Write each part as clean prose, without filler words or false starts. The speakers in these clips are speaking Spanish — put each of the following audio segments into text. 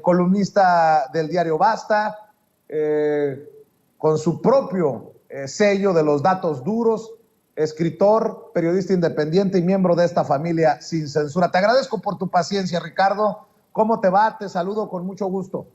columnista del diario Basta, con su propio sello de los datos duros, escritor, periodista independiente y miembro de esta familia Sin Censura. Te agradezco por tu paciencia, Ricardo. ¿Cómo te va? Te saludo con mucho gusto.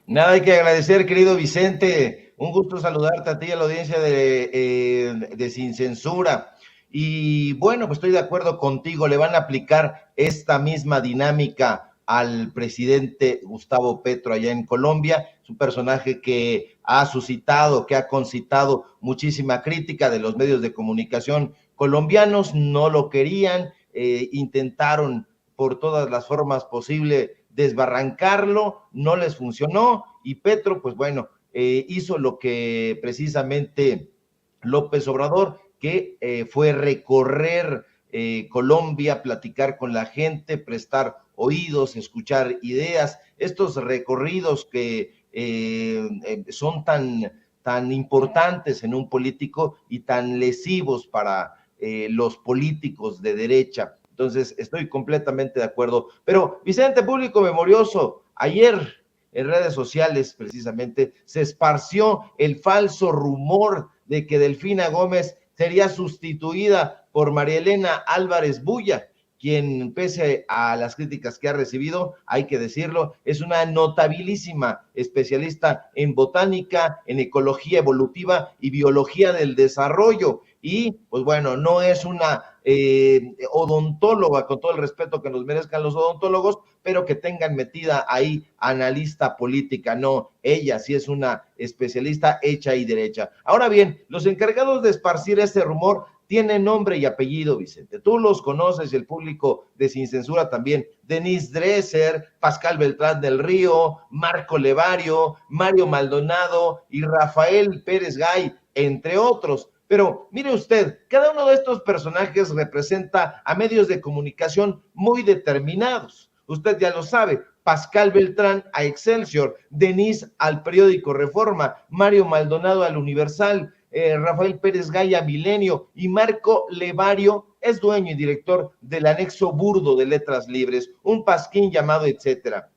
Nada hay que agradecer, querido Vicente. Un gusto saludarte a ti y a la audiencia de Sin Censura. Y bueno, pues estoy de acuerdo contigo, le van a aplicar esta misma dinámica al presidente Gustavo Petro allá en Colombia. Es un personaje que ha suscitado, que ha concitado muchísima crítica de los medios de comunicación colombianos. No lo querían, intentaron por todas las formas posibles desbarrancarlo, no les funcionó, y Petro, pues bueno, hizo lo que precisamente López Obrador, que fue recorrer Colombia, platicar con la gente, prestar oídos, escuchar ideas, estos recorridos que son tan importantes en un político y tan lesivos para los políticos de derecha. Entonces, estoy completamente de acuerdo. Pero, Vicente, público memorioso, ayer en redes sociales, precisamente, se esparció el falso rumor de que Delfina Gómez sería sustituida por María Elena Álvarez Bulla, quien, pese a las críticas que ha recibido, hay que decirlo, es una notabilísima especialista en botánica, en ecología evolutiva y biología del desarrollo. Y, pues bueno, no es una odontóloga, con todo el respeto que nos merezcan los odontólogos, pero que tengan metida ahí analista política. No, ella sí es una especialista hecha y derecha. Ahora bien, los encargados de esparcir este rumor tienen nombre y apellido, Vicente. Tú los conoces, el público de Sin Censura también. Denise Dresser, Pascal Beltrán del Río, Marco Levario, Mario Maldonado y Rafael Pérez Gay, entre otros. Pero mire usted, cada uno de estos personajes representa a medios de comunicación muy determinados. Usted ya lo sabe, Pascal Beltrán a Excelsior, Denise al periódico Reforma, Mario Maldonado al Universal, Rafael Pérez Gay a Milenio y Marco Levario es dueño y director del anexo burdo de Letras Libres, un pasquín llamado Etcétera.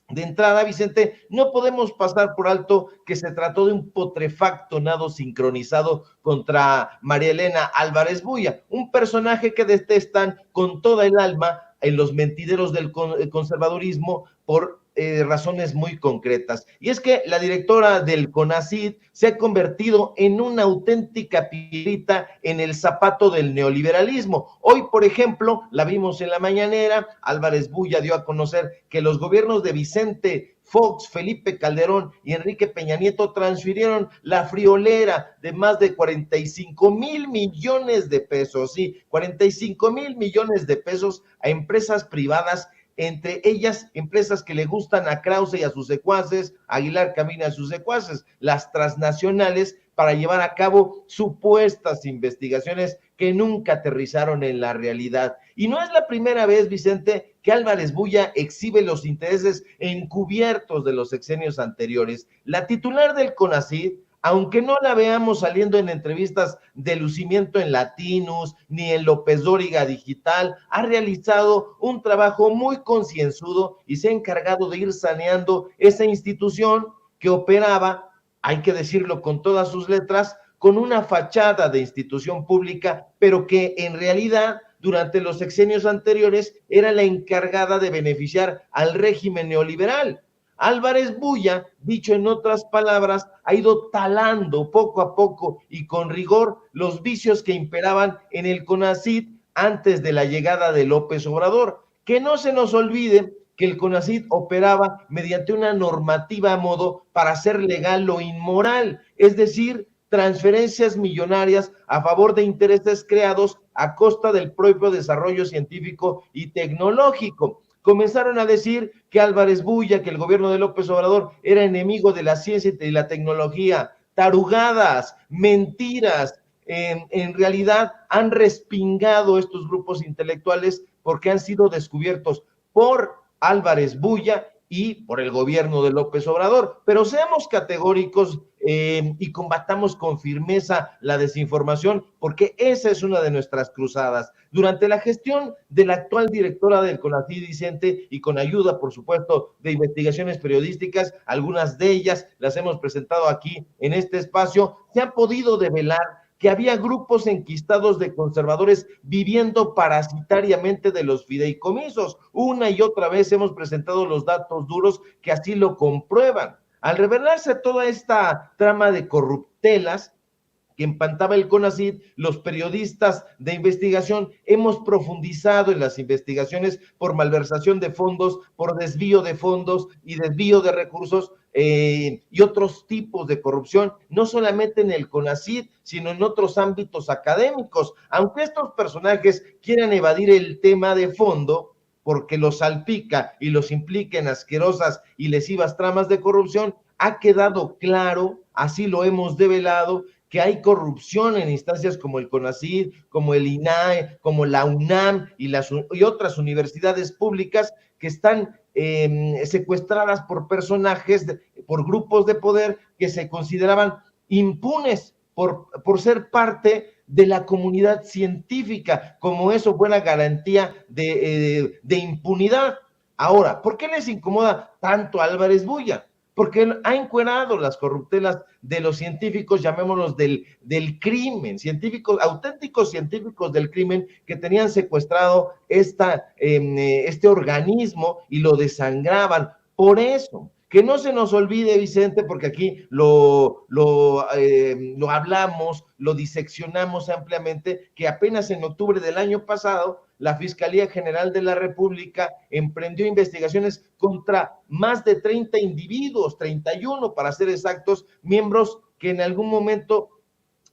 De entrada, Vicente, no podemos pasar por alto que se trató de un putrefacto nado sincronizado contra María Elena Álvarez Bulla, un personaje que detestan con toda el alma en los mentideros del conservadurismo por razones muy concretas. Y es que la directora del CONACYT se ha convertido en una auténtica piedrita en el zapato del neoliberalismo. Hoy, por ejemplo, la vimos en la mañanera, Álvarez Bulla dio a conocer que los gobiernos de Vicente Fox, Felipe Calderón y Enrique Peña Nieto transfirieron la friolera de más de 45,000 millones de pesos, sí, 45,000 millones de pesos a empresas privadas, entre ellas empresas que le gustan a Krause y a sus secuaces, Aguilar Camín y a sus secuaces, las transnacionales, para llevar a cabo supuestas investigaciones que nunca aterrizaron en la realidad. Y no es la primera vez, Vicente, que Álvarez Bulla exhibe los intereses encubiertos de los sexenios anteriores. La titular del CONACYT, aunque no la veamos saliendo en entrevistas de lucimiento en Latinus, ni en López Dóriga Digital, ha realizado un trabajo muy concienzudo y se ha encargado de ir saneando esa institución que operaba, hay que decirlo con todas sus letras, con una fachada de institución pública, pero que en realidad durante los sexenios anteriores era la encargada de beneficiar al régimen neoliberal. Álvarez Bulla, dicho en otras palabras, ha ido talando poco a poco y con rigor los vicios que imperaban en el CONACYT antes de la llegada de López Obrador. Que no se nos olvide que el CONACYT operaba mediante una normativa a modo para hacer legal lo inmoral, es decir, transferencias millonarias a favor de intereses creados a costa del propio desarrollo científico y tecnológico. Comenzaron a decir que Álvarez Bulla, que el gobierno de López Obrador era enemigo de la ciencia y la tecnología. Tarugadas, mentiras. En realidad han respingado estos grupos intelectuales porque han sido descubiertos por Álvarez Bulla y por el gobierno de López Obrador. Pero seamos categóricos y combatamos con firmeza la desinformación, porque esa es una de nuestras cruzadas. Durante la gestión de la actual directora del CONACYT, Vicente, y con ayuda, por supuesto, de investigaciones periodísticas, algunas de ellas las hemos presentado aquí en este espacio, se ha podido develar que había grupos enquistados de conservadores viviendo parasitariamente de los fideicomisos. Una y otra vez hemos presentado los datos duros que así lo comprueban. Al revelarse toda esta trama de corruptelas que empantaba el CONACYT, los periodistas de investigación hemos profundizado en las investigaciones por malversación de fondos, por desvío de fondos y desvío de recursos y otros tipos de corrupción, no solamente en el CONACYT, sino en otros ámbitos académicos. Aunque estos personajes quieran evadir el tema de fondo, porque los salpica y los implica en asquerosas y lesivas tramas de corrupción, ha quedado claro, así lo hemos develado, que hay corrupción en instancias como el CONACYT, como el INAE, como la UNAM y otras universidades públicas que están secuestradas por personajes, por grupos de poder que se consideraban impunes por ser parte de la comunidad científica, como eso fue la garantía de impunidad. Ahora, ¿por qué les incomoda tanto a Álvarez Bulla? Porque ha encuerado las corruptelas de los científicos, llamémoslos del crimen, científicos, auténticos científicos del crimen que tenían secuestrado este organismo y lo desangraban. Por eso, que no se nos olvide, Vicente, porque aquí lo hablamos, lo diseccionamos ampliamente, que apenas en octubre del año pasado la Fiscalía General de la República emprendió investigaciones contra más de 30 individuos, 31 para ser exactos, miembros que en algún momento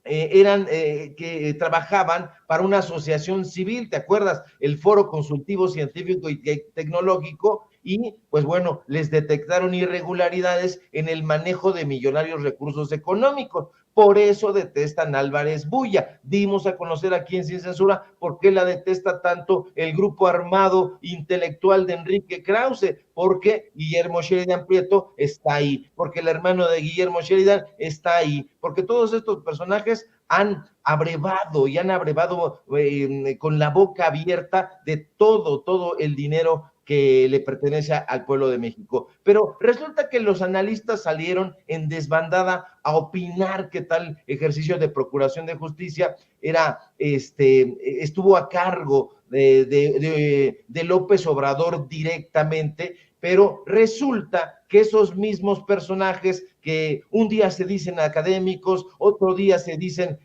que trabajaban para una asociación civil, ¿te acuerdas? El Foro Consultivo Científico y Tecnológico, y pues bueno, les detectaron irregularidades en el manejo de millonarios recursos económicos. Por eso detestan a Álvarez Bulla. Dimos a conocer aquí en Sin Censura por qué la detesta tanto el grupo armado intelectual de Enrique Krause, porque Guillermo Sheridan Prieto está ahí, porque el hermano de Guillermo Sheridan está ahí, porque todos estos personajes han abrevado con la boca abierta de todo el dinero que le pertenece al pueblo de México. Pero resulta que los analistas salieron en desbandada a opinar que tal ejercicio de procuración de justicia estuvo a cargo de López Obrador directamente, pero resulta que esos mismos personajes que un día se dicen académicos, otro día se dicen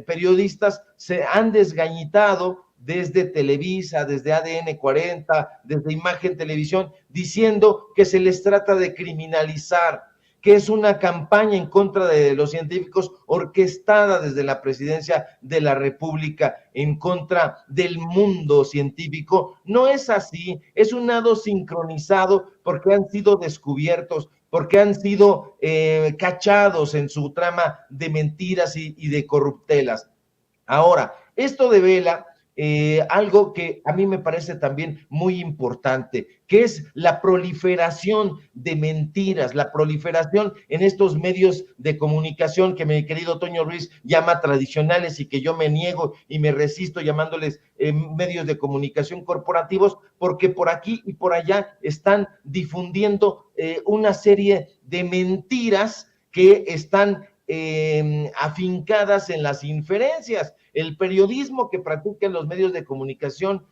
periodistas, se han desgañitado desde Televisa, desde ADN 40, desde Imagen Televisión, diciendo que se les trata de criminalizar, que es una campaña en contra de los científicos orquestada desde la presidencia de la República en contra del mundo científico. No es así, es un nado sincronizado porque han sido descubiertos, porque han sido cachados en su trama de mentiras y de corruptelas. Ahora, esto devela algo que a mí me parece también muy importante, que es la proliferación de mentiras, la proliferación en estos medios de comunicación que mi querido Toño Ruiz llama tradicionales y que yo me niego y me resisto llamándoles medios de comunicación corporativos, porque por aquí y por allá están difundiendo una serie de mentiras que están afincadas en las inferencias. El periodismo que practican los medios de comunicación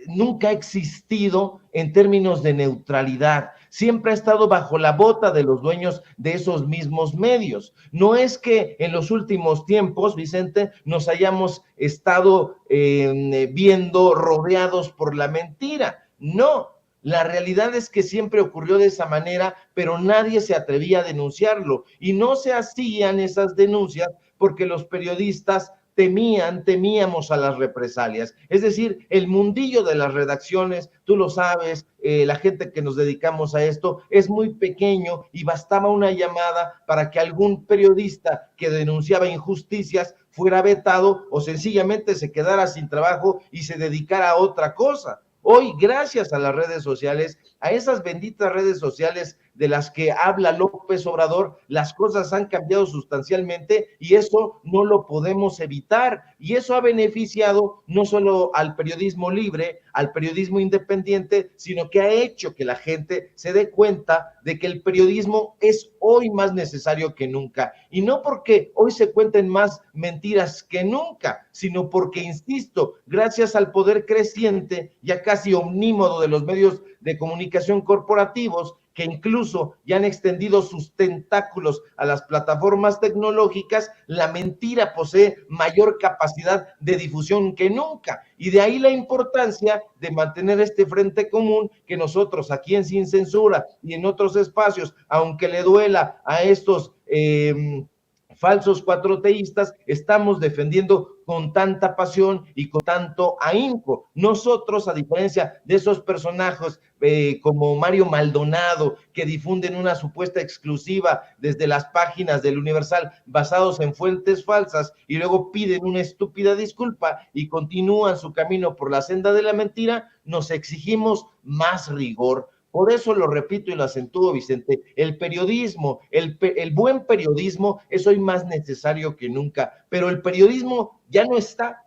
nunca ha existido en términos de neutralidad, siempre ha estado bajo la bota de los dueños de esos mismos medios. No es que en los últimos tiempos, Vicente, nos hayamos estado viendo rodeados por la mentira, no. La realidad es que siempre ocurrió de esa manera, pero nadie se atrevía a denunciarlo y no se hacían esas denuncias porque los periodistas temíamos a las represalias. Es decir, el mundillo de las redacciones, tú lo sabes, la gente que nos dedicamos a esto es muy pequeño y bastaba una llamada para que algún periodista que denunciaba injusticias fuera vetado o sencillamente se quedara sin trabajo y se dedicara a otra cosa. Hoy, gracias a las redes sociales, a esas benditas redes sociales de las que habla López Obrador, las cosas han cambiado sustancialmente y eso no lo podemos evitar. Y eso ha beneficiado no solo al periodismo libre, al periodismo independiente, sino que ha hecho que la gente se dé cuenta de que el periodismo es hoy más necesario que nunca. Y no porque hoy se cuenten más mentiras que nunca, sino porque, insisto, gracias al poder creciente, ya casi omnímodo de los medios de comunicación corporativos, que incluso ya han extendido sus tentáculos a las plataformas tecnológicas, la mentira posee mayor capacidad de difusión que nunca. Y de ahí la importancia de mantener este frente común que nosotros aquí en Sin Censura y en otros espacios, aunque le duela a estos falsos cuatroteístas, estamos defendiendo con tanta pasión y con tanto ahínco. Nosotros, a diferencia de esos personajes como Mario Maldonado, que difunden una supuesta exclusiva desde las páginas del Universal basados en fuentes falsas y luego piden una estúpida disculpa y continúan su camino por la senda de la mentira, nos exigimos más rigor. Por eso lo repito y lo acentúo, Vicente, el periodismo, el buen periodismo es hoy más necesario que nunca, pero el periodismo ya no está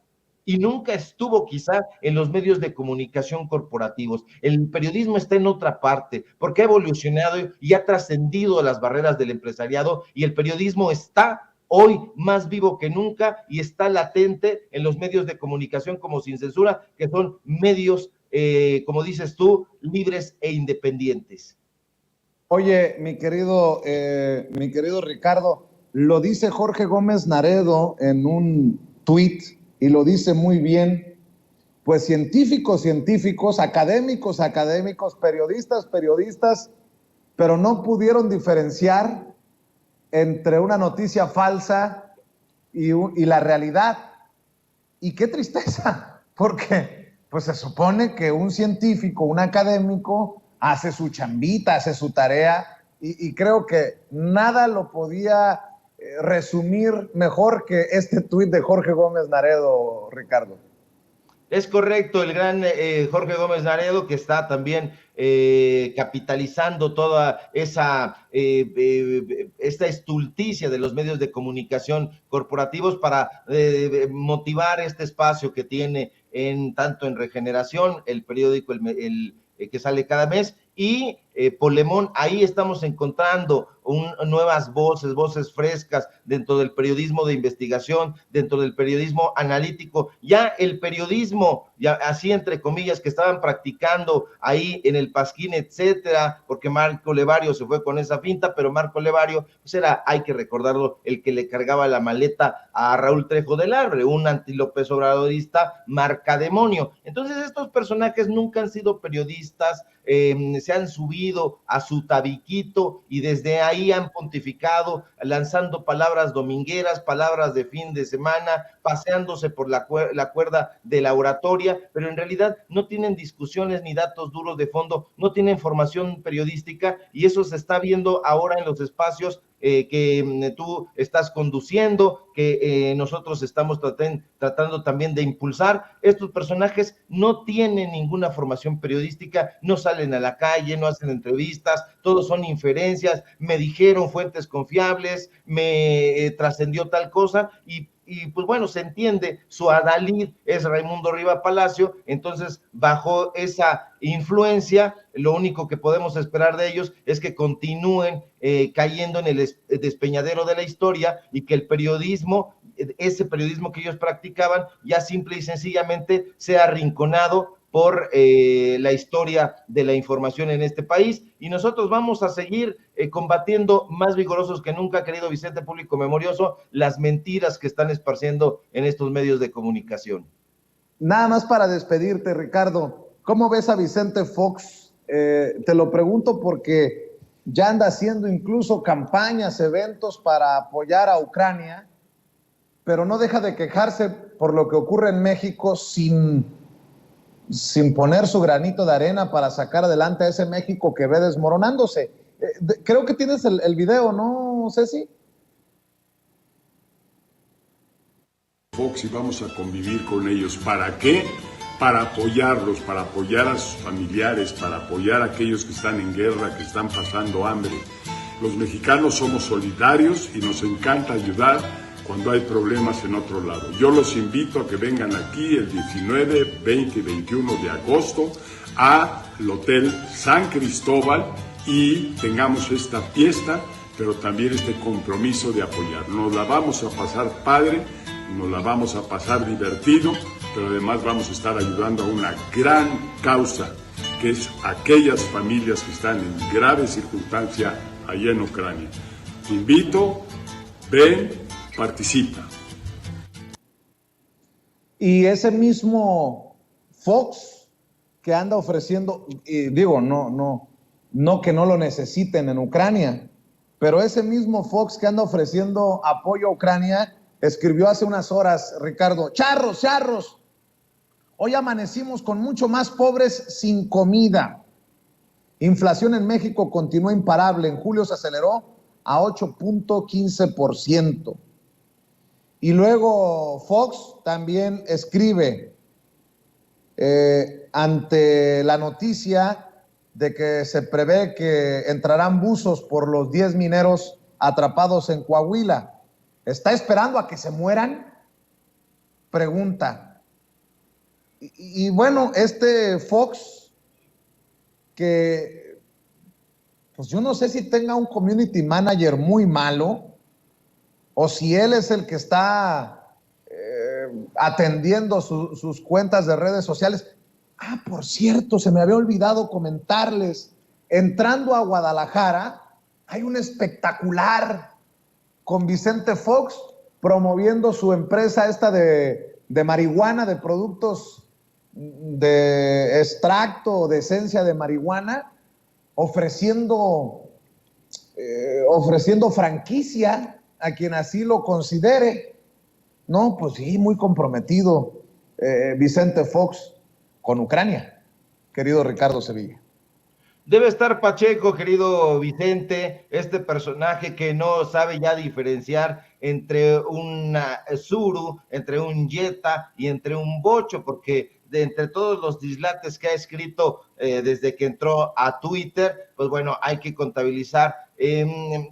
y nunca estuvo quizá en los medios de comunicación corporativos. El periodismo está en otra parte, porque ha evolucionado y ha trascendido las barreras del empresariado y el periodismo está hoy más vivo que nunca y está latente en los medios de comunicación como Sin Censura, que son medios como dices tú, libres e independientes. Oye, mi querido Ricardo, lo dice Jorge Gómez Naredo en un tuit y lo dice muy bien. Pues científicos, académicos, periodistas, pero no pudieron diferenciar entre una noticia falsa y la realidad. Y qué tristeza, porque pues se supone que un científico, un académico, hace su chambita, hace su tarea, y creo que nada lo podía resumir mejor que este tuit de Jorge Gómez Naredo, Ricardo. Es correcto, el gran Jorge Gómez Naredo, que está también capitalizando toda esa esta estulticia de los medios de comunicación corporativos para motivar este espacio que tiene tanto en Regeneración, el periódico que sale cada mes, y Polemón. Ahí estamos encontrando nuevas voces frescas dentro del periodismo de investigación, dentro del periodismo analítico. Ya el periodismo, ya así entre comillas, que estaban practicando ahí en el Pasquín, etcétera, porque Marco Levario se fue con esa finta, pero Marco Levario, pues era, hay que recordarlo, el que le cargaba la maleta a Raúl Trejo del Arbre, un anti-López Obradorista marcademonio. Entonces estos personajes nunca han sido periodistas, se han subido a su tabiquito y desde ahí han pontificado, lanzando palabras domingueras, palabras de fin de semana, paseándose por la cuerda de la oratoria, pero en realidad no tienen discusiones ni datos duros de fondo, no tienen formación periodística, y eso se está viendo ahora en los espacios que tú estás conduciendo, que nosotros estamos tratando también de impulsar. Estos personajes no tienen ninguna formación periodística, no salen a la calle, no hacen entrevistas, todos son inferencias, me dijeron fuentes confiables, me trascendió tal cosa, y pues bueno, se entiende, su adalid es Raimundo Riva Palacio, entonces bajo esa influencia, lo único que podemos esperar de ellos es que continúen cayendo en el despeñadero de la historia y que el periodismo, ese periodismo que ellos practicaban, ya simple y sencillamente sea arrinconado por la historia de la información en este país, y nosotros vamos a seguir combatiendo más vigorosos que nunca, querido Vicente, público memorioso, las mentiras que están esparciendo en estos medios de comunicación. Nada más para despedirte, Ricardo, ¿cómo ves a Vicente Fox? Te lo pregunto porque ya anda haciendo incluso campañas, eventos para apoyar a Ucrania, pero no deja de quejarse por lo que ocurre en México sin poner su granito de arena para sacar adelante a ese México que ve desmoronándose. Creo que tienes el video, ¿no, Ceci? Fox, y vamos a convivir con ellos. ¿Para qué? para apoyarlos, para apoyar a sus familiares, para apoyar a aquellos que están en guerra, que están pasando hambre. Los mexicanos somos solidarios y nos encanta ayudar cuando hay problemas en otro lado. Yo los invito a que vengan aquí el 19, 20 y 21 de agosto al Hotel San Cristóbal y tengamos esta fiesta, pero también este compromiso de apoyar. Nos la vamos a pasar padre, nos la vamos a pasar divertido, pero además vamos a estar ayudando a una gran causa, que es aquellas familias que están en grave circunstancia allá en Ucrania. Te invito, ven, participa. Y ese mismo Fox que anda ofreciendo, y digo, no que no lo necesiten en Ucrania, pero ese mismo Fox que anda ofreciendo apoyo a Ucrania escribió hace unas horas, Ricardo, charros, hoy amanecimos con mucho más pobres sin comida. Inflación en México continúa imparable, en julio se aceleró a 8.15%. Y luego Fox también escribe ante la noticia de que se prevé que entrarán buzos por los 10 mineros atrapados en Coahuila. ¿Está esperando a que se mueran? Pregunta. Y bueno, este Fox, que pues yo no sé si tenga un community manager muy malo o si él es el que está atendiendo sus cuentas de redes sociales. Ah, por cierto, se me había olvidado comentarles, entrando a Guadalajara, hay un espectacular con Vicente Fox promoviendo su empresa esta de marihuana, de productos de extracto o de esencia de marihuana, ofreciendo franquicia a quien así lo considere. No, pues sí, muy comprometido Vicente Fox con Ucrania, querido Ricardo Sevilla. Debe estar Pacheco, querido Vicente, este personaje que no sabe ya diferenciar entre una Zuru, entre un Jetta y entre un Bocho, porque de entre todos los dislates que ha escrito desde que entró a Twitter, pues bueno, hay que contabilizar.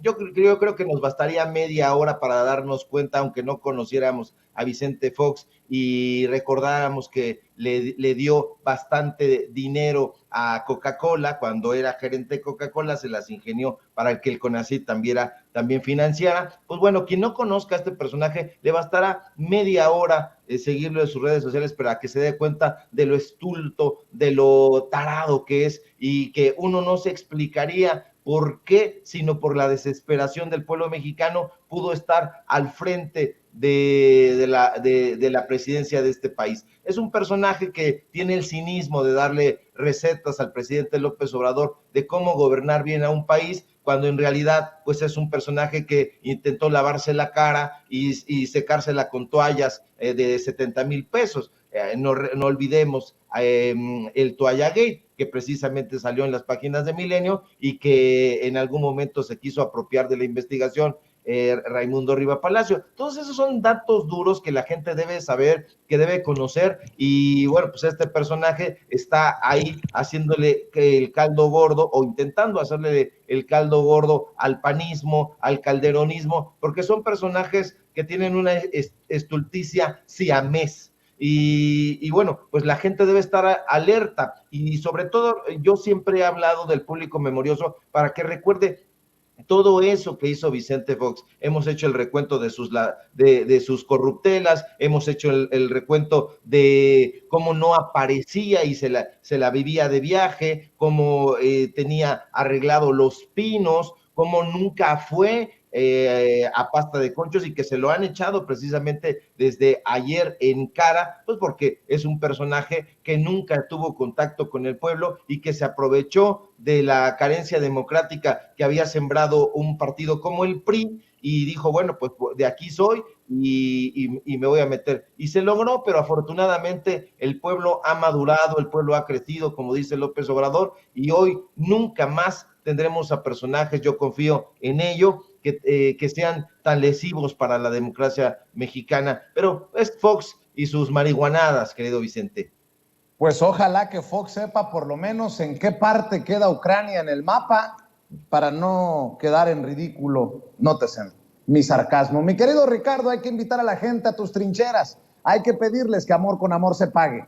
Yo creo que nos bastaría media hora para darnos cuenta, aunque no conociéramos a Vicente Fox y recordáramos que le dio bastante dinero a Coca-Cola cuando era gerente de Coca-Cola, se las ingenió para que el CONACYT también financiara. Pues bueno, quien no conozca a este personaje, le bastará media hora seguirlo en sus redes sociales para que se dé cuenta de lo estulto, de lo tarado que es y que uno no se explicaría por qué, sino por la desesperación del pueblo mexicano, pudo estar al frente de la presidencia de este país. Es un personaje que tiene el cinismo de darle recetas al presidente López Obrador de cómo gobernar bien a un país, cuando en realidad pues es un personaje que intentó lavarse la cara y secársela con toallas de 70,000 pesos. No olvidemos el Toalla Gate, que precisamente salió en las páginas de Milenio y que en algún momento se quiso apropiar de la investigación Raimundo Riva Palacio. Todos esos son datos duros que la gente debe saber, que debe conocer, y bueno, pues este personaje está ahí haciéndole el caldo gordo o intentando hacerle el caldo gordo al panismo, al calderonismo, porque son personajes que tienen una estulticia siamés. Y bueno, pues la gente debe estar alerta y sobre todo yo siempre he hablado del público memorioso para que recuerde todo eso que hizo Vicente Fox. Hemos hecho el recuento de sus corruptelas, hemos hecho el recuento de cómo no aparecía y se la vivía de viaje, cómo tenía arreglado Los Pinos, cómo nunca fue a pasta de conchos y que se lo han echado precisamente desde ayer en cara, pues porque es un personaje que nunca tuvo contacto con el pueblo y que se aprovechó de la carencia democrática que había sembrado un partido como el PRI y dijo, bueno, pues de aquí soy y me voy a meter. Y se logró, pero afortunadamente el pueblo ha madurado, el pueblo ha crecido, como dice López Obrador, y hoy nunca más tendremos a personajes, yo confío en ello, que sean tan lesivos para la democracia mexicana. Pero es Fox y sus marihuanadas, querido Vicente. Pues ojalá que Fox sepa por lo menos en qué parte queda Ucrania en el mapa para no quedar en ridículo. Nótese mi sarcasmo. Mi querido Ricardo, hay que invitar a la gente a tus trincheras. Hay que pedirles que amor con amor se pague.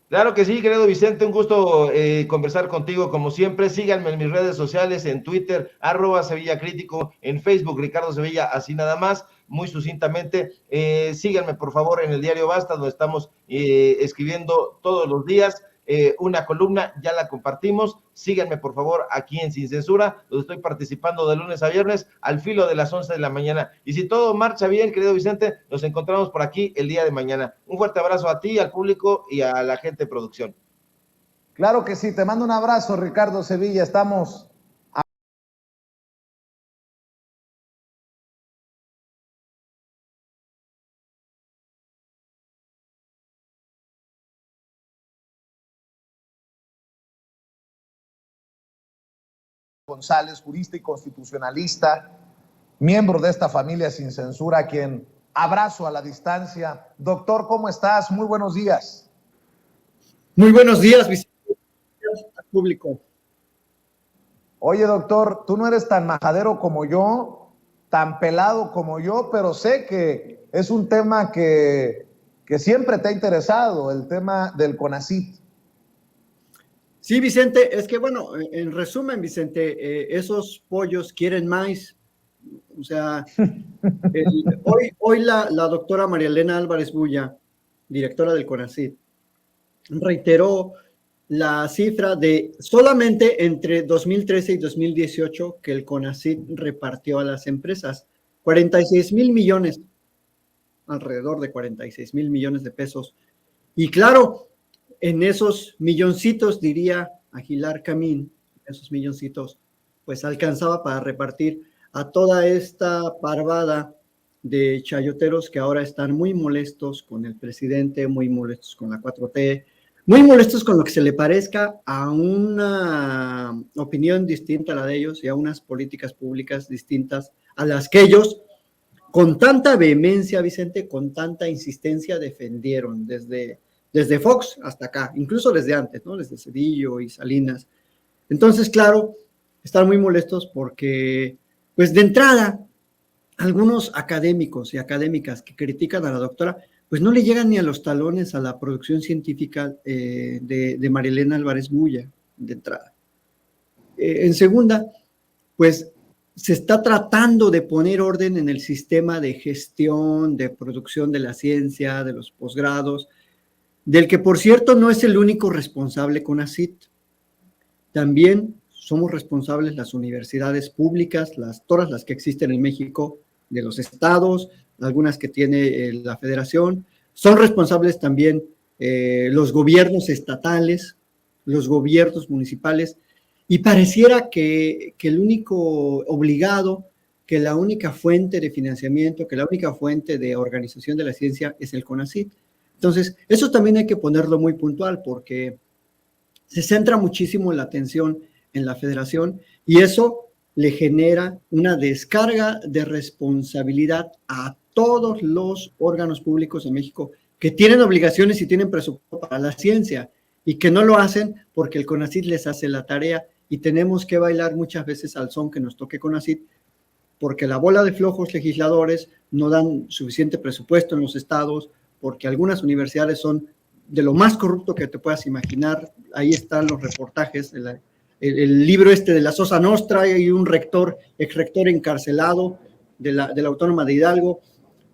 Claro que sí, querido Vicente, un gusto conversar contigo como siempre. Síganme en mis redes sociales, en Twitter, @Sevilla Crítico, en Facebook, Ricardo Sevilla, así nada más, muy sucintamente. Síganme, por favor, en el diario Basta, donde estamos escribiendo todos los días una columna, ya la compartimos. Síganme, por favor, aquí en Sin Censura, donde estoy participando de lunes a viernes al filo de las 11 de la mañana. Y si todo marcha bien, querido Vicente, nos encontramos por aquí el día de mañana. Un fuerte abrazo a ti, al público y a la gente de producción. Claro que sí, te mando un abrazo, Ricardo Sevilla. Estamos González, jurista y constitucionalista, miembro de esta familia Sin Censura, a quien abrazo a la distancia. Doctor, ¿cómo estás? Muy buenos días. Muy buenos días, Vicente, al público. Oye, doctor, tú no eres tan majadero como yo, tan pelado como yo, pero sé que es un tema que siempre te ha interesado, el tema del CONACYT. Sí, Vicente, es que bueno, en resumen, Vicente, esos pollos quieren maíz. O sea, hoy la doctora María Elena Álvarez Bulla, directora del CONACYT, reiteró la cifra de solamente entre 2013 y 2018 que el CONACYT repartió a las empresas 46,000 millones, alrededor de 46,000 millones de pesos. Y claro, en esos milloncitos, diría Aguilar Camín, esos milloncitos, pues alcanzaba para repartir a toda esta parvada de chayoteros que ahora están muy molestos con el presidente, muy molestos con la 4T, muy molestos con lo que se le parezca a una opinión distinta a la de ellos y a unas políticas públicas distintas a las que ellos, con tanta vehemencia, Vicente, con tanta insistencia, defendieron desde Fox hasta acá, incluso desde antes, ¿no? Desde Cedillo y Salinas. Entonces, claro, están muy molestos porque, pues de entrada, algunos académicos y académicas que critican a la doctora, pues no le llegan ni a los talones a la producción científica de María Elena Álvarez Bulla, de entrada. En segunda, pues se está tratando de poner orden en el sistema de gestión, de producción de la ciencia, de los posgrados, del que, por cierto, no es el único responsable CONACYT. También somos responsables las universidades públicas, todas las que existen en México, de los estados, algunas que tiene la federación. Son responsables también los gobiernos estatales, los gobiernos municipales, y pareciera que el único obligado, que la única fuente de financiamiento, que la única fuente de organización de la ciencia es el CONACYT. Entonces, eso también hay que ponerlo muy puntual porque se centra muchísimo la atención en la federación y eso le genera una descarga de responsabilidad a todos los órganos públicos en México que tienen obligaciones y tienen presupuesto para la ciencia y que no lo hacen porque el CONACYT les hace la tarea y tenemos que bailar muchas veces al son que nos toque CONACYT porque la bola de flojos legisladores no dan suficiente presupuesto en los estados, porque algunas universidades son de lo más corrupto que te puedas imaginar. Ahí están los reportajes, el libro de la Sosa Nostra, y un exrector encarcelado de la Autónoma de Hidalgo.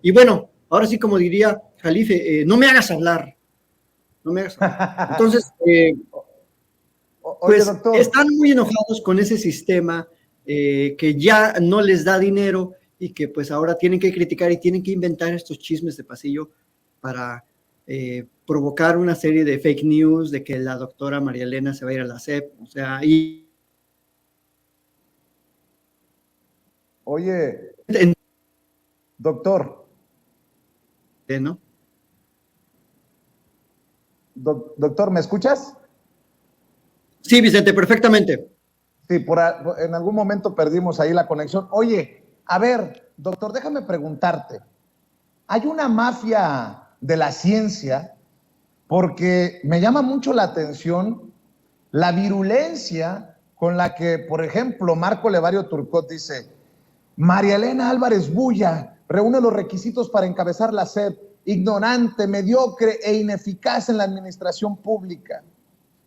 Y bueno, ahora sí, como diría Jalife, no me hagas hablar. No me hagas hablar. Entonces, pues oye, están muy enojados con ese sistema que ya no les da dinero y que pues ahora tienen que criticar y tienen que inventar estos chismes de pasillo para provocar una serie de fake news de que la doctora María Elena se va a ir a la SEP, o sea, y... Oye, doctor. ¿No? Doctor, ¿me escuchas? Sí, Vicente, perfectamente. Sí, en algún momento perdimos ahí la conexión. Oye, a ver, doctor, déjame preguntarte. ¿Hay una mafia de la ciencia? porque me llama mucho la atención la virulencia con la que, por ejemplo, Marco Levario Turcot dice: María Elena Álvarez Bulla reúne los requisitos para encabezar la SEP, ignorante, mediocre e ineficaz en la administración pública.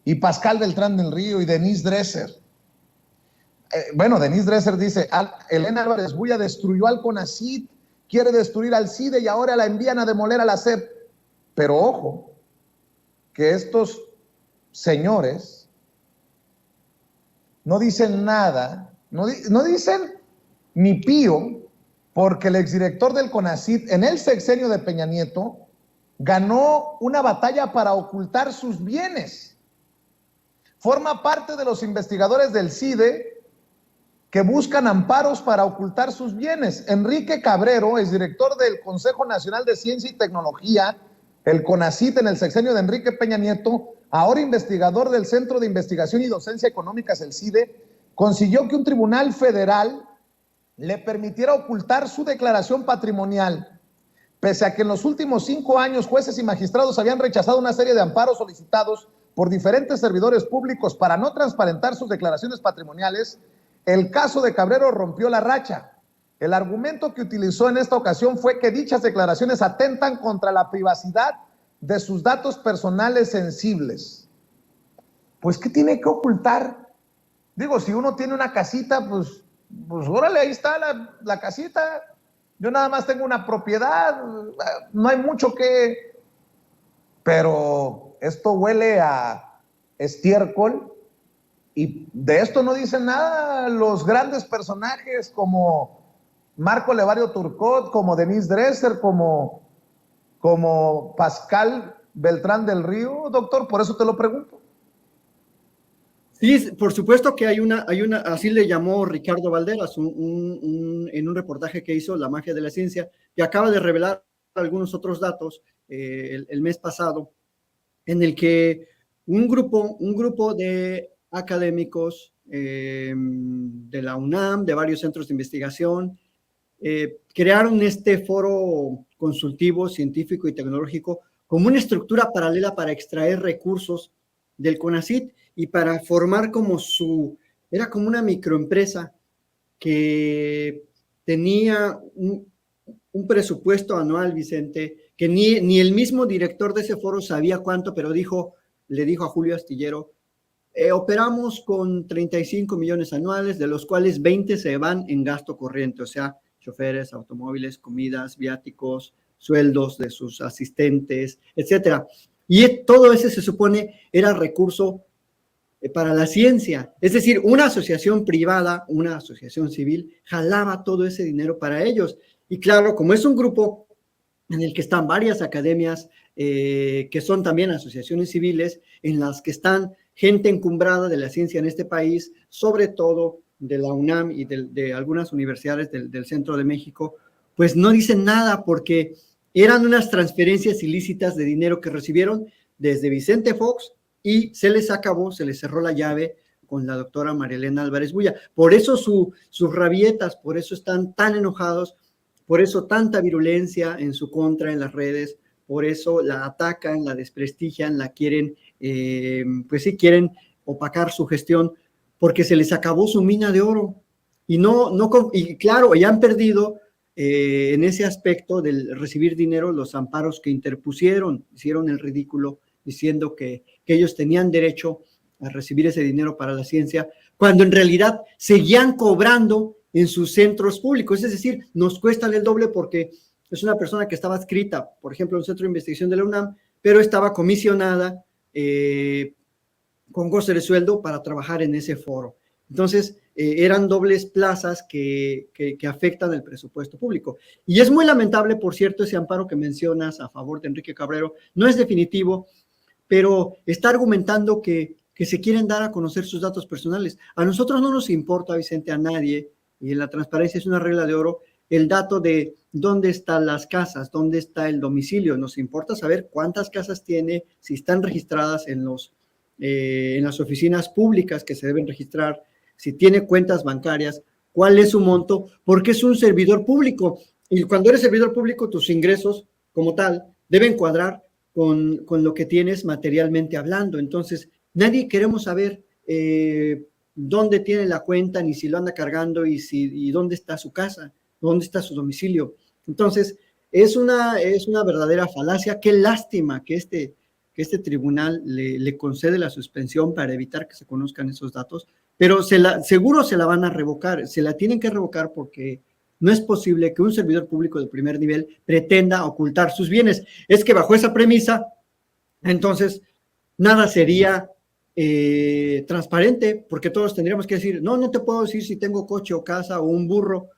Y Pascal Beltrán del Río y Denise Dresser. Denise Dresser dice: Elena Álvarez Bulla destruyó al CONACYT, quiere destruir al CIDE y ahora la envían a demoler a la SEP. Pero ojo, que estos señores no dicen nada, no dicen ni pío, porque el exdirector del CONACYT en el sexenio de Peña Nieto ganó una batalla para ocultar sus bienes. Forma parte de los investigadores del CIDE que buscan amparos para ocultar sus bienes. Enrique Cabrero, exdirector del Consejo Nacional de Ciencia y Tecnología, el CONACYT en el sexenio de Enrique Peña Nieto, ahora investigador del Centro de Investigación y Docencia Económicas, el CIDE, consiguió que un tribunal federal le permitiera ocultar su declaración patrimonial, pese a que en los últimos 5 años jueces y magistrados habían rechazado una serie de amparos solicitados por diferentes servidores públicos para no transparentar sus declaraciones patrimoniales. El caso de Cabrero rompió la racha. El argumento que utilizó en esta ocasión fue que dichas declaraciones atentan contra la privacidad de sus datos personales sensibles. Pues, ¿qué tiene que ocultar? Digo, si uno tiene una casita, pues órale, ahí está la casita. Yo nada más tengo una propiedad, no hay mucho que... Pero esto huele a estiércol y de esto no dicen nada los grandes personajes como Marco Levario Turcot, como Denise Dresser, como Pascal Beltrán del Río, doctor, por eso te lo pregunto. Sí, por supuesto que hay una, así le llamó Ricardo Valderas en un reportaje que hizo, La magia de la ciencia, que acaba de revelar algunos otros datos el mes pasado, en el que un grupo de académicos de la UNAM, de varios centros de investigación, crearon este foro consultivo, científico y tecnológico como una estructura paralela para extraer recursos del CONACYT y para formar era como una microempresa que tenía un presupuesto anual, Vicente, que ni el mismo director de ese foro sabía cuánto, pero le dijo a Julio Astillero: operamos con 35 millones anuales, de los cuales 20 se van en gasto corriente, o sea, choferes, automóviles, comidas, viáticos, sueldos de sus asistentes, etcétera. Y todo ese se supone era recurso para la ciencia. Es decir, una asociación privada, una asociación civil, jalaba todo ese dinero para ellos. Y claro, como es un grupo en el que están varias academias, que son también asociaciones civiles, en las que están gente encumbrada de la ciencia en este país, sobre todo de la UNAM y de algunas universidades del centro de México, pues no dicen nada porque eran unas transferencias ilícitas de dinero que recibieron desde Vicente Fox y se les cerró la llave con la doctora María Elena Álvarez Bulla. Por eso sus rabietas, por eso están tan enojados, por eso tanta virulencia en su contra en las redes, por eso la atacan, la desprestigian, la quieren, pues sí, quieren opacar su gestión, porque se les acabó su mina de oro. Y claro, ya han perdido en ese aspecto del recibir dinero los amparos que interpusieron, hicieron el ridículo diciendo que ellos tenían derecho a recibir ese dinero para la ciencia, cuando en realidad seguían cobrando en sus centros públicos. Es decir, nos cuestan el doble porque es una persona que estaba adscrita, por ejemplo, en un centro de investigación de la UNAM, pero estaba comisionada con goce de sueldo para trabajar en ese foro. Entonces, eran dobles plazas que afectan el presupuesto público. Y es muy lamentable, por cierto, ese amparo que mencionas a favor de Enrique Cabrero. No es definitivo, pero está argumentando que se quieren dar a conocer sus datos personales. A nosotros no nos importa, Vicente, a nadie, y en la transparencia es una regla de oro, el dato de dónde están las casas, dónde está el domicilio. Nos importa saber cuántas casas tiene, si están registradas en las oficinas públicas que se deben registrar, si tiene cuentas bancarias, cuál es su monto, porque es un servidor público. Y cuando eres servidor público, tus ingresos, como tal, deben cuadrar con lo que tienes materialmente hablando. Entonces, nadie queremos saber dónde tiene la cuenta, ni si lo anda cargando y dónde está su casa, dónde está su domicilio. Entonces, es una verdadera falacia. Qué lástima que este tribunal le concede la suspensión para evitar que se conozcan esos datos, pero seguro se la van a revocar, se la tienen que revocar porque no es posible que un servidor público de primer nivel pretenda ocultar sus bienes. Es que bajo esa premisa, entonces, nada sería transparente, porque todos tendríamos que decir, no te puedo decir si tengo coche o casa o un burro,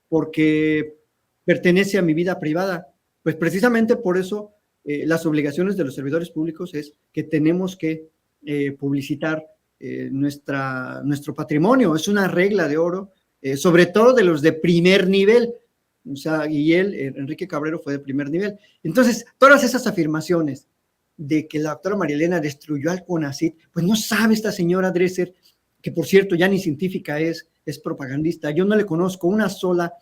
porque pertenece a mi vida privada. Pues precisamente por eso las obligaciones de los servidores públicos es que tenemos que publicitar nuestro patrimonio. Es una regla de oro, sobre todo de los de primer nivel. O sea, y Enrique Cabrero, fue de primer nivel. Entonces, todas esas afirmaciones de que la doctora María Elena destruyó al CONACYT, pues no sabe esta señora Dresser, que por cierto ya ni científica es propagandista. Yo no le conozco una sola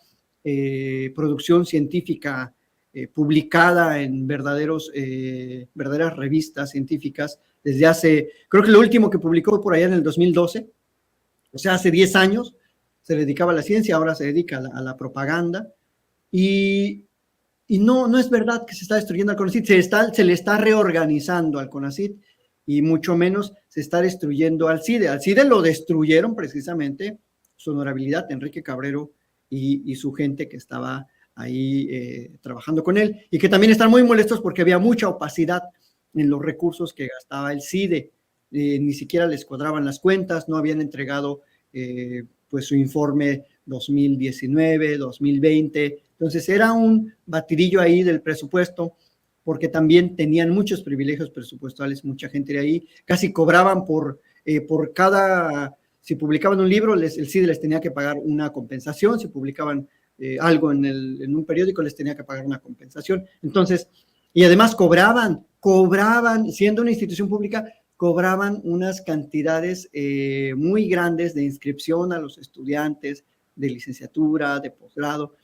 producción científica publicada en verdaderas revistas científicas desde hace, creo que lo último que publicó por allá en el 2012, o sea, hace 10 años, se dedicaba a la ciencia, ahora se dedica a la propaganda, y no es verdad que se está destruyendo al CONACYT, se le está reorganizando al CONACYT, y mucho menos se está destruyendo al CIDE. Al CIDE lo destruyeron precisamente su honorabilidad, Enrique Cabrero y su gente que estaba ahí trabajando con él, y que también están muy molestos porque había mucha opacidad en los recursos que gastaba el CIDE. Ni siquiera les cuadraban las cuentas, no habían entregado pues su informe 2019, 2020, entonces era un batidillo ahí del presupuesto, porque también tenían muchos privilegios presupuestales, mucha gente de ahí, casi cobraban por cada, si publicaban un libro, el CIDE les tenía que pagar una compensación, si publicaban algo en un periódico, les tenía que pagar una compensación. Entonces, y además cobraban, siendo una institución pública, cobraban unas cantidades muy grandes de inscripción a los estudiantes de licenciatura, de posgrado.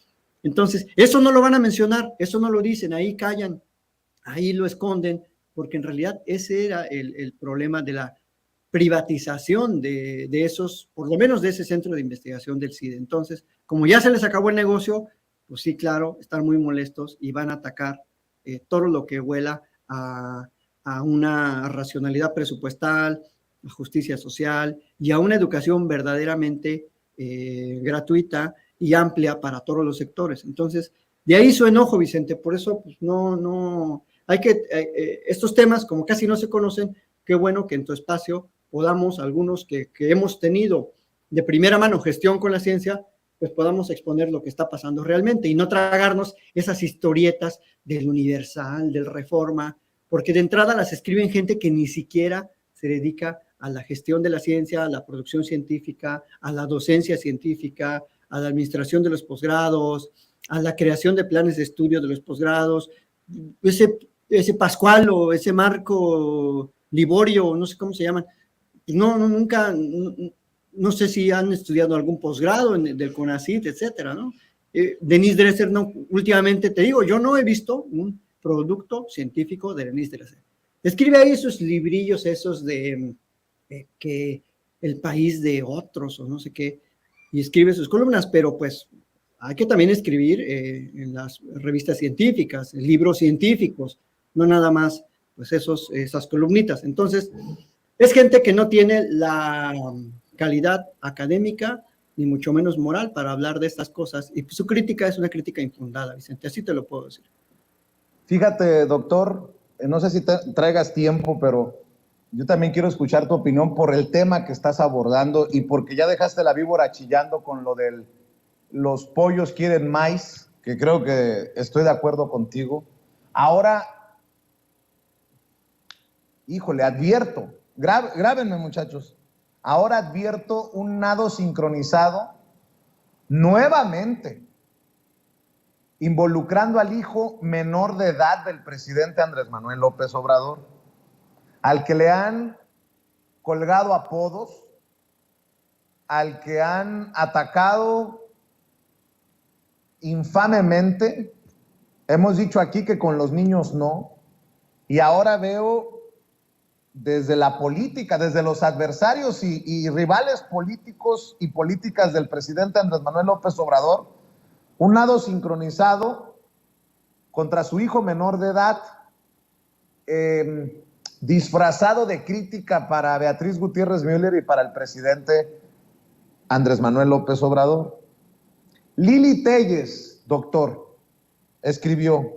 Entonces, eso no lo van a mencionar, eso no lo dicen, ahí callan, ahí lo esconden, porque en realidad ese era el problema de la privatización de esos, por lo menos de ese centro de investigación del CIDE. Entonces, como ya se les acabó el negocio, pues sí, claro, están muy molestos y van a atacar todo lo que huela a una racionalidad presupuestal, a justicia social y a una educación verdaderamente gratuita y amplia para todos los sectores. Entonces, de ahí su enojo, Vicente. Por eso, pues no, hay que, estos temas, como casi no se conocen, qué bueno que en tu espacio podamos, algunos que hemos tenido de primera mano gestión con la ciencia, pues podamos exponer lo que está pasando realmente y no tragarnos esas historietas del Universal, del Reforma, porque de entrada las escriben gente que ni siquiera se dedica a la gestión de la ciencia, a la producción científica, a la docencia científica, a la administración de los posgrados, a la creación de planes de estudio de los posgrados. Ese Pascual o ese Marco Liborio, no sé cómo se llaman, nunca, no sé si han estudiado algún posgrado del CONACYT, etcétera, ¿no? Denise Dresser, no, últimamente te digo, yo no he visto un producto científico de Denise Dresser. Escribe ahí esos librillos esos de que el país de otros o no sé qué, y escribe sus columnas, pero pues hay que también escribir en las revistas científicas, en libros científicos, no nada más pues esas columnitas. Entonces, es gente que no tiene la calidad académica ni mucho menos moral para hablar de estas cosas, y su crítica es una crítica infundada, Vicente, así te lo puedo decir. Fíjate, doctor, no sé si traigas tiempo, pero yo también quiero escuchar tu opinión por el tema que estás abordando y porque ya dejaste la víbora chillando con lo de los pollos quieren maíz, que creo que estoy de acuerdo contigo. Ahora, híjole, advierto, grábenme muchachos, ahora advierto un nado sincronizado nuevamente, involucrando al hijo menor de edad del presidente Andrés Manuel López Obrador, al que le han colgado apodos, al que han atacado infamemente. Hemos dicho aquí que con los niños no, Y ahora veo desde la política, desde los adversarios y rivales políticos y políticas del presidente Andrés Manuel López Obrador, un lado sincronizado contra su hijo menor de edad, disfrazado de crítica para Beatriz Gutiérrez Müller y para el presidente Andrés Manuel López Obrador. Lili Telles, doctor, escribió: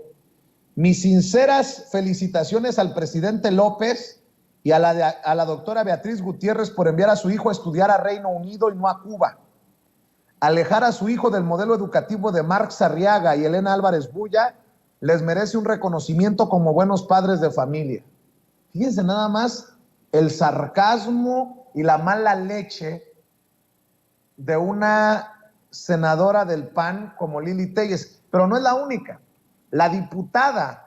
mis sinceras felicitaciones al presidente López y a la doctora Beatriz Gutiérrez por enviar a su hijo a estudiar a Reino Unido y no a Cuba. Alejar a su hijo del modelo educativo de Marx Arriaga y Elena Álvarez Bulla les merece un reconocimiento como buenos padres de familia. Fíjense nada más el sarcasmo y la mala leche de una senadora del PAN como Lili Telles, pero no es la única. La diputada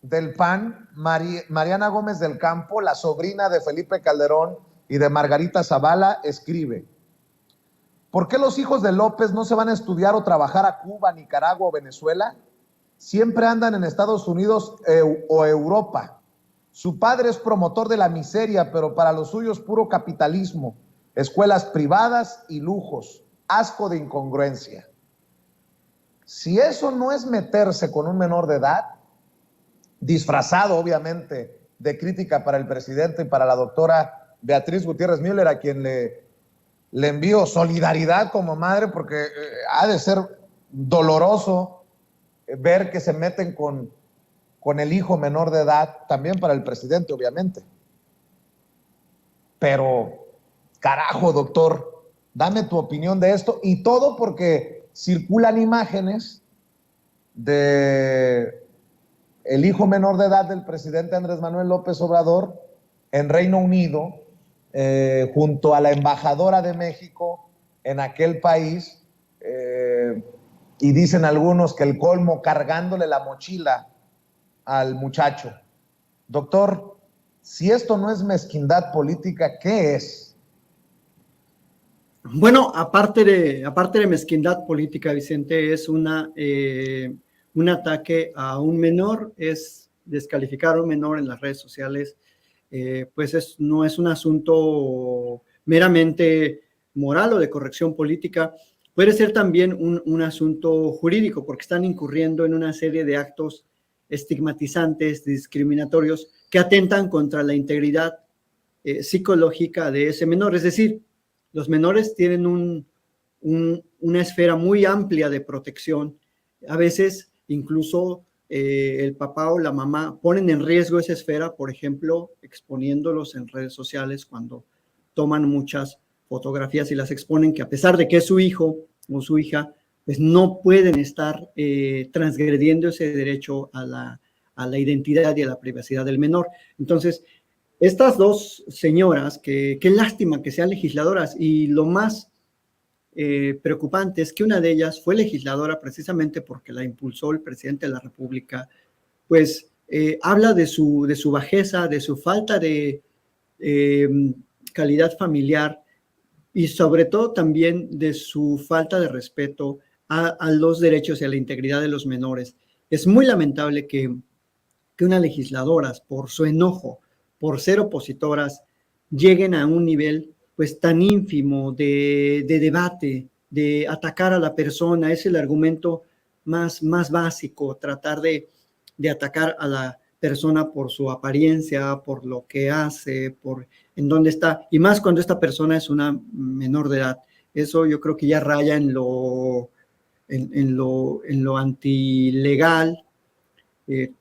del PAN, Mariana Gómez del Campo, la sobrina de Felipe Calderón y de Margarita Zavala, escribe: ¿por qué los hijos de López no se van a estudiar o trabajar a Cuba, Nicaragua o Venezuela? Siempre andan en Estados Unidos o Europa. Su padre es promotor de la miseria, pero para los suyos puro capitalismo, escuelas privadas y lujos. Asco de incongruencia. Si eso no es meterse con un menor de edad, disfrazado obviamente de crítica para el presidente y para la doctora Beatriz Gutiérrez Müller, a quien le envío solidaridad como madre, porque ha de ser doloroso ver que se meten con el hijo menor de edad, también para el presidente obviamente. Pero carajo, doctor, dame tu opinión de esto, y todo porque circulan imágenes de el hijo menor de edad del presidente Andrés Manuel López Obrador en Reino Unido, junto a la embajadora de México en aquel país, y dicen algunos que el colmo, cargándole la mochila al muchacho. Doctor, si esto no es mezquindad política, ¿qué es? Bueno, aparte de mezquindad política, Vicente, es un ataque a un menor, es descalificar a un menor en las redes sociales, pues no es un asunto meramente moral o de corrección política, puede ser también un asunto jurídico, porque están incurriendo en una serie de actos estigmatizantes, discriminatorios, que atentan contra la integridad psicológica de ese menor. Es decir, los menores tienen una esfera muy amplia de protección. A veces incluso el papá o la mamá ponen en riesgo esa esfera, por ejemplo, exponiéndolos en redes sociales cuando toman muchas fotografías y las exponen, que a pesar de que es su hijo o su hija, pues no pueden estar transgrediendo ese derecho a la identidad y a la privacidad del menor. Entonces, estas dos señoras, qué lástima que sean legisladoras, y lo más preocupante es que una de ellas fue legisladora precisamente porque la impulsó el presidente de la República, pues habla de su bajeza, de su falta de calidad familiar y sobre todo también de su falta de respeto a los derechos y a la integridad de los menores. Es muy lamentable que unas legisladoras, por su enojo, por ser opositoras, lleguen a un nivel pues tan ínfimo de debate, de atacar a la persona. Es el argumento más básico, tratar de atacar a la persona por su apariencia, por lo que hace, por en dónde está, y más cuando esta persona es una menor de edad. Eso yo creo que ya raya en lo antilegal,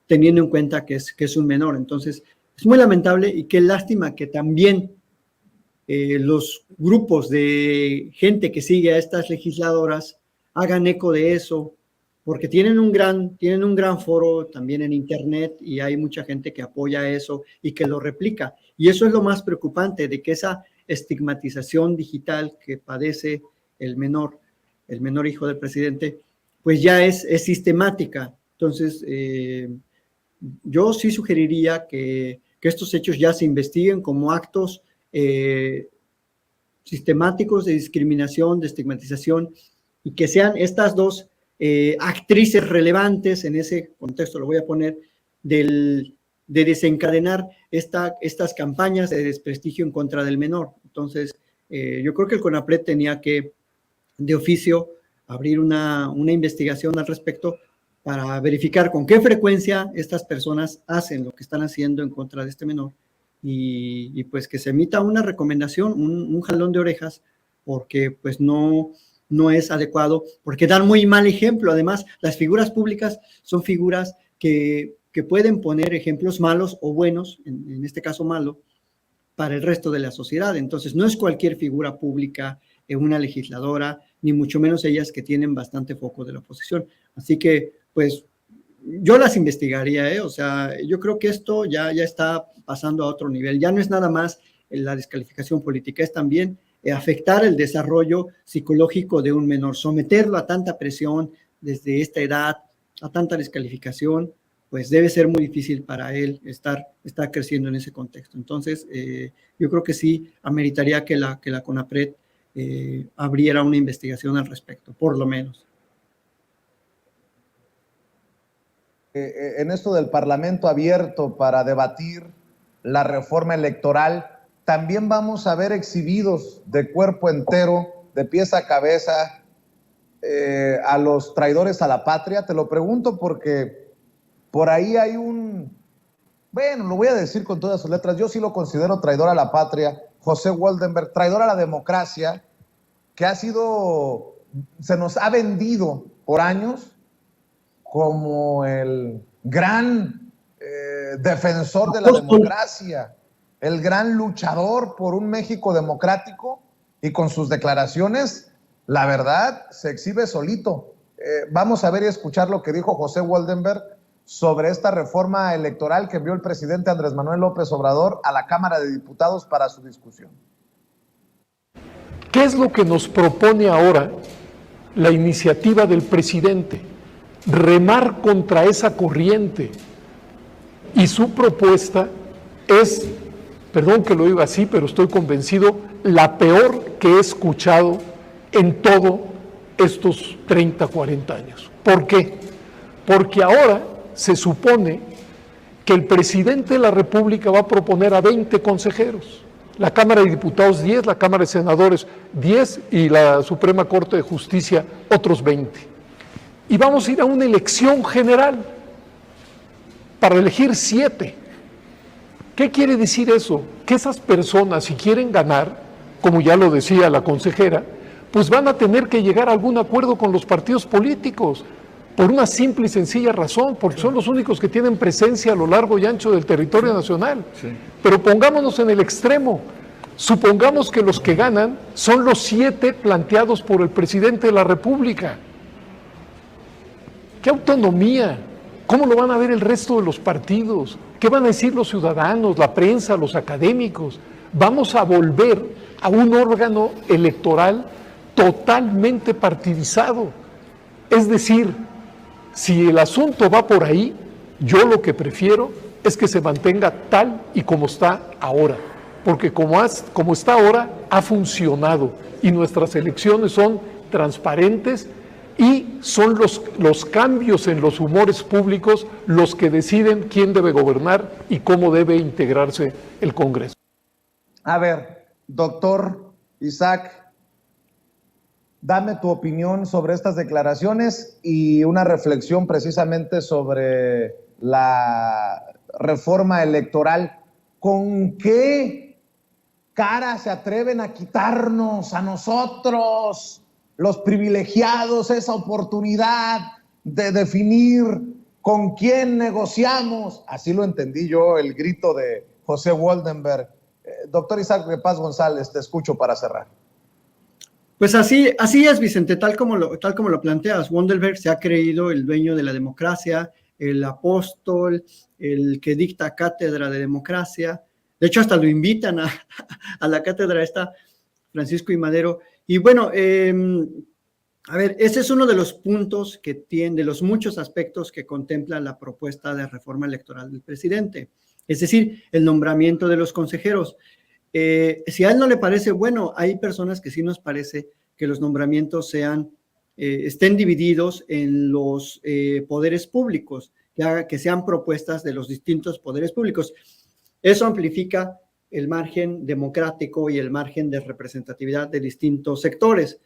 teniendo en cuenta que es un menor. Entonces, es muy lamentable, y qué lástima que también los grupos de gente que sigue a estas legisladoras hagan eco de eso, porque tienen un gran foro también en internet, y hay mucha gente que apoya eso y que lo replica. Y eso es lo más preocupante, de que esa estigmatización digital que padece el menor hijo del presidente, pues ya es sistemática. Entonces, yo sí sugeriría que estos hechos ya se investiguen como actos sistemáticos de discriminación, de estigmatización, y que sean estas dos actrices relevantes en ese contexto, lo voy a poner, del de desencadenar estas campañas de desprestigio en contra del menor. Entonces, yo creo que el CONAPRED tenía que, de oficio, abrir una investigación al respecto para verificar con qué frecuencia estas personas hacen lo que están haciendo en contra de este menor y pues que se emita una recomendación, un jalón de orejas, porque pues no es adecuado, porque dan muy mal ejemplo. Además, las figuras públicas son figuras que pueden poner ejemplos malos o buenos, en este caso malo, para el resto de la sociedad. Entonces, no es cualquier figura pública, una legisladora, ni mucho menos ellas que tienen bastante foco de la oposición. Así que, pues, yo las investigaría, o sea, yo creo que esto ya está pasando a otro nivel. Ya no es nada más la descalificación política, es también afectar el desarrollo psicológico de un menor, someterlo a tanta presión desde esta edad, a tanta descalificación, pues debe ser muy difícil para él estar creciendo en ese contexto. Entonces, yo creo que sí ameritaría que la CONAPRED abriera una investigación al respecto, por lo menos. En esto del Parlamento abierto para debatir la reforma electoral, también vamos a ver exhibidos de cuerpo entero, de pies a cabeza, a los traidores a la patria. Te lo pregunto porque por ahí hay bueno, lo voy a decir con todas sus letras, yo sí lo considero traidor a la patria, José Woldenberg, traidor a la democracia, que se nos ha vendido por años como el gran defensor de la democracia, el gran luchador por un México democrático, y con sus declaraciones, la verdad, se exhibe solito. Vamos a ver y escuchar lo que dijo José Woldenberg sobre esta reforma electoral que envió el presidente Andrés Manuel López Obrador a la Cámara de Diputados para su discusión. ¿Qué es lo que nos propone ahora la iniciativa del presidente? Remar contra esa corriente. Y su propuesta es, perdón que lo diga así, pero estoy convencido, la peor que he escuchado en todos estos 30, 40 años. ¿Por qué? Porque ahora se supone que el presidente de la República va a proponer a 20 consejeros. La Cámara de Diputados 10, la Cámara de Senadores 10 y la Suprema Corte de Justicia otros 20. Y vamos a ir a una elección general para elegir 7. ¿Qué quiere decir eso? Que esas personas, si quieren ganar, como ya lo decía la consejera, pues van a tener que llegar a algún acuerdo con los partidos políticos, por una simple y sencilla razón, porque son los únicos que tienen presencia a lo largo y ancho del territorio nacional. Sí. Pero pongámonos en el extremo, supongamos que los que ganan son los 7 planteados por el presidente de la República. ¿Qué autonomía? ¿Cómo lo van a ver el resto de los partidos? ¿Qué van a decir los ciudadanos, la prensa, los académicos? Vamos a volver a un órgano electoral totalmente partidizado. Es decir, si el asunto va por ahí, yo lo que prefiero es que se mantenga tal y como está ahora, porque como está ahora, ha funcionado y nuestras elecciones son transparentes y son los cambios en los humores públicos los que deciden quién debe gobernar y cómo debe integrarse el Congreso. A ver, doctor Isaac, dame tu opinión sobre estas declaraciones y una reflexión precisamente sobre la reforma electoral. ¿Con qué cara se atreven a quitarnos a nosotros, los privilegiados, esa oportunidad de definir con quién negociamos? Así lo entendí yo, el grito de José Woldenberg. Doctor Isaac de Paz González, te escucho para cerrar. Pues así es, Vicente, tal como lo planteas. Woldenberg se ha creído el dueño de la democracia, el apóstol, el que dicta cátedra de democracia. De hecho, hasta lo invitan a la cátedra esta, Francisco I. Madero. Y bueno, a ver, ese es uno de los puntos de los muchos aspectos que contempla la propuesta de reforma electoral del presidente. Es decir, el nombramiento de los consejeros. Si a él no le parece bueno, hay personas que sí nos parece que los nombramientos estén divididos en los poderes públicos, que sean propuestas de los distintos poderes públicos. Eso amplifica el margen democrático y el margen de representatividad de distintos sectores.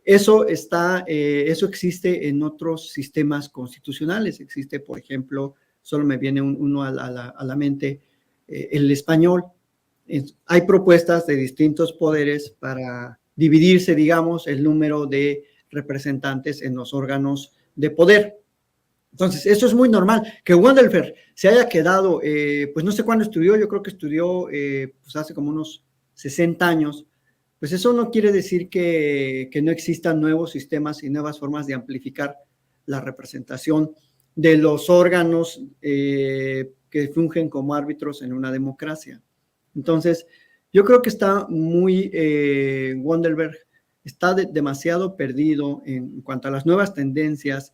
Eso existe en otros sistemas constitucionales. Existe, por ejemplo, solo me viene uno a la mente, el español. Hay propuestas de distintos poderes para dividirse, digamos, el número de representantes en los órganos de poder. Entonces, eso es muy normal. Que Wandelfer se haya quedado, pues no sé cuándo estudió, yo creo que estudió pues hace como unos 60 años, pues eso no quiere decir que no existan nuevos sistemas y nuevas formas de amplificar la representación de los órganos que fungen como árbitros en una democracia. Entonces, yo creo que está muy, Wandelfer está demasiado perdido en cuanto a las nuevas tendencias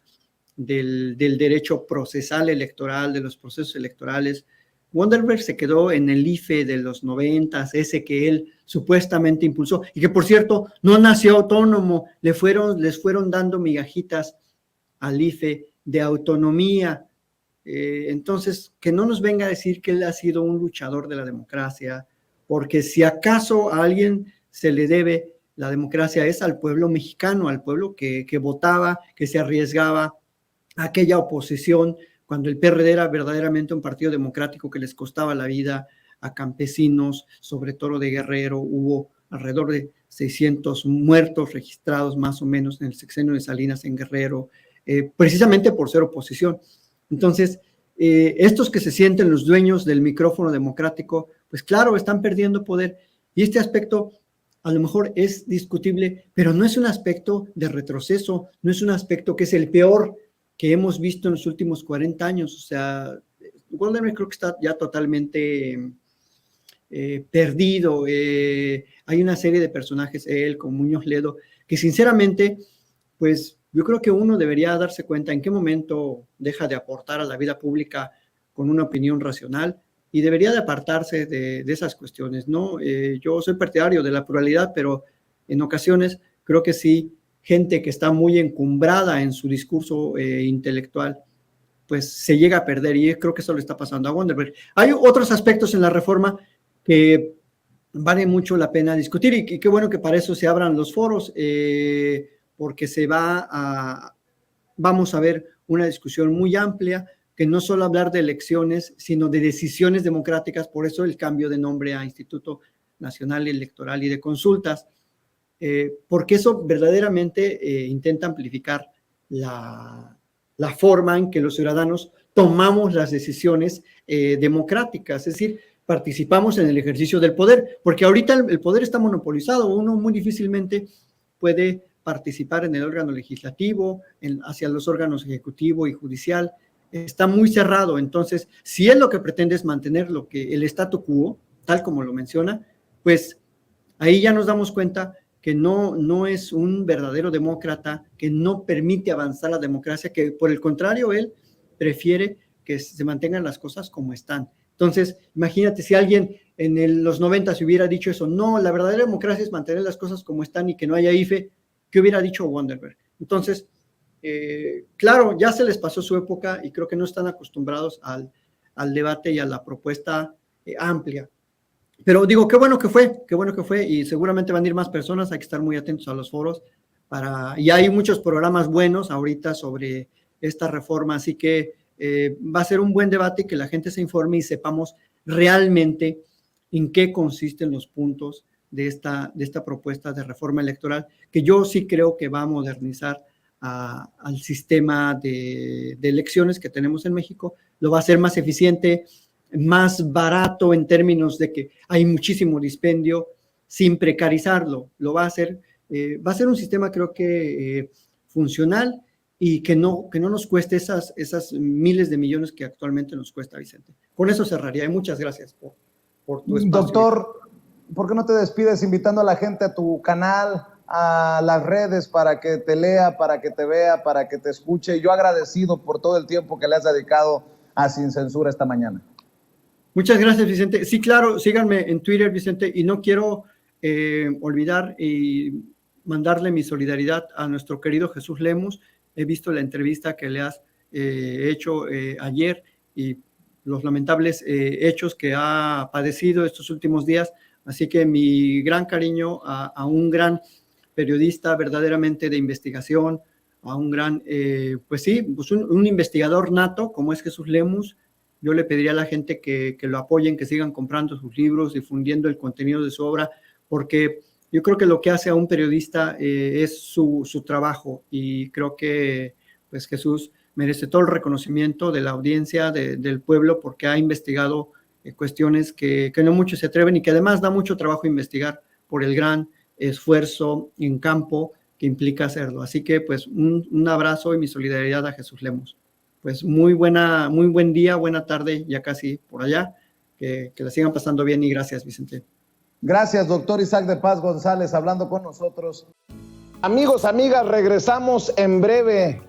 del derecho procesal electoral, de los procesos electorales. Wandelfer se quedó en el IFE de los 90, ese que él supuestamente impulsó, y que por cierto no nació autónomo, les fueron dando migajitas al IFE de autonomía. Entonces, que no nos venga a decir que él ha sido un luchador de la democracia, porque si acaso a alguien se le debe la democracia es al pueblo mexicano, al pueblo que votaba, que se arriesgaba a aquella oposición, cuando el PRD era verdaderamente un partido democrático que les costaba la vida a campesinos, sobre todo de Guerrero. Hubo alrededor de 600 muertos registrados más o menos en el sexenio de Salinas en Guerrero, precisamente por ser oposición. Entonces, estos que se sienten los dueños del micrófono democrático, pues claro, están perdiendo poder, y este aspecto a lo mejor es discutible, pero no es un aspecto de retroceso, no es un aspecto que es el peor que hemos visto en los últimos 40 años. O sea, Wandelfer creo que está ya totalmente perdido. Hay una serie de personajes, él con Muñoz Ledo, que sinceramente, pues yo creo que uno debería darse cuenta en qué momento deja de aportar a la vida pública con una opinión racional y debería de apartarse de esas cuestiones, ¿no? Yo soy partidario de la pluralidad, pero en ocasiones creo que sí, gente que está muy encumbrada en su discurso intelectual, pues se llega a perder, y creo que eso le está pasando a Wandelfer. Hay otros aspectos en la reforma que vale mucho la pena discutir, y qué bueno que para eso se abran los foros, porque vamos a ver una discusión muy amplia, que no solo hablar de elecciones, sino de decisiones democráticas. Por eso el cambio de nombre a Instituto Nacional Electoral y de Consultas, porque eso verdaderamente intenta amplificar la forma en que los ciudadanos tomamos las decisiones democráticas, es decir, participamos en el ejercicio del poder, porque ahorita el poder está monopolizado, uno muy difícilmente puede participar en el órgano legislativo, hacia los órganos ejecutivo y judicial, está muy cerrado. Entonces, si él lo que pretende es mantener el statu quo, tal como lo menciona, pues ahí ya nos damos cuenta que no es un verdadero demócrata, que no permite avanzar la democracia, que por el contrario, él prefiere que se mantengan las cosas como están. Entonces, imagínate si alguien en los 90 se hubiera dicho eso, no, la verdadera democracia es mantener las cosas como están y que no haya IFE, ¿qué hubiera dicho Wandelfer? Entonces, claro, ya se les pasó su época y creo que no están acostumbrados al debate y a la propuesta amplia. Pero digo, qué bueno que fue, y seguramente van a ir más personas, hay que estar muy atentos a los foros, y hay muchos programas buenos ahorita sobre esta reforma, así que va a ser un buen debate, que la gente se informe y sepamos realmente en qué consisten los puntos de esta propuesta de reforma electoral, que yo sí creo que va a modernizar al sistema de elecciones que tenemos en México, lo va a hacer más eficiente, más barato en términos de que hay muchísimo dispendio, sin precarizarlo, lo va a hacer, va a ser un sistema creo que funcional y que no nos cueste esas miles de millones que actualmente nos cuesta, Vicente. Con eso cerraría, y muchas gracias por tu espacio. Doctor, ¿por qué no te despides invitando a la gente a tu canal, a las redes, para que te lea, para que te vea, para que te escuche? Yo agradecido por todo el tiempo que le has dedicado a Sin Censura esta mañana. Muchas gracias, Vicente. Sí, claro, síganme en Twitter, Vicente, y no quiero olvidar y mandarle mi solidaridad a nuestro querido Jesús Lemus. He visto la entrevista que le has hecho ayer y los lamentables hechos que ha padecido estos últimos días. Así que mi gran cariño a un gran periodista verdaderamente de investigación, a un gran, un investigador nato como es Jesús Lemus. Yo le pediría a la gente que lo apoyen, que sigan comprando sus libros, difundiendo el contenido de su obra, porque yo creo que lo que hace a un periodista es su trabajo, y creo que pues Jesús merece todo el reconocimiento de la audiencia, del pueblo, porque ha investigado cuestiones que no muchos se atreven y que además da mucho trabajo investigar por el gran esfuerzo en campo que implica hacerlo. Así que pues un abrazo y mi solidaridad a Jesús Lemus. Pues muy buen día, buena tarde, ya casi por allá, que la sigan pasando bien y gracias, Vicente. Gracias, doctor Isaac de Paz González, hablando con nosotros. Amigos, amigas, regresamos en breve,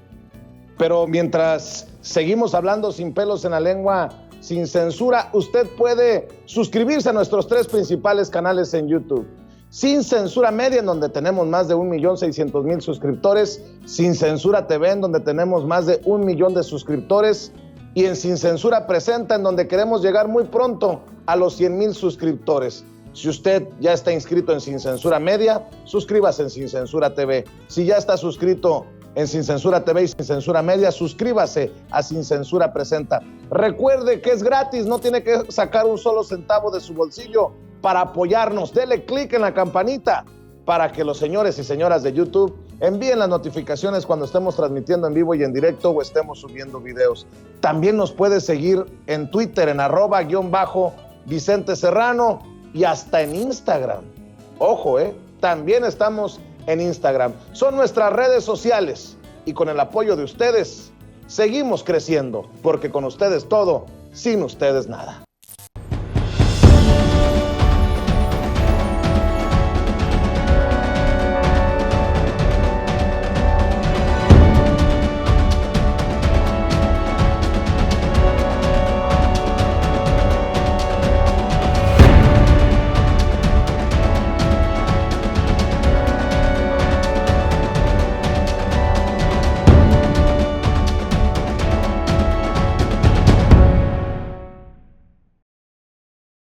pero mientras seguimos hablando sin pelos en la lengua, sin censura, usted puede suscribirse a nuestros 3 principales canales en YouTube. Sin Censura Media, en donde tenemos más de 1.600.000 suscriptores, Sin Censura TV, en donde tenemos más de 1 millón de suscriptores, y en Sin Censura Presenta, en donde queremos llegar muy pronto a los 100,000 suscriptores. Si usted ya está inscrito en Sin Censura Media, suscríbase en Sin Censura TV. Si ya está suscrito en Sin Censura TV y Sin Censura Media, suscríbase a Sin Censura Presenta. Recuerde que es gratis, no tiene que sacar un solo centavo de su bolsillo para apoyarnos. Dele clic en la campanita para que los señores y señoras de YouTube envíen las notificaciones cuando estemos transmitiendo en vivo y en directo o estemos subiendo videos. También nos puede seguir en Twitter en @_Vicente Serrano y hasta en Instagram. Ojo, también estamos en Instagram. Son nuestras redes sociales y con el apoyo de ustedes seguimos creciendo, porque con ustedes todo, sin ustedes nada.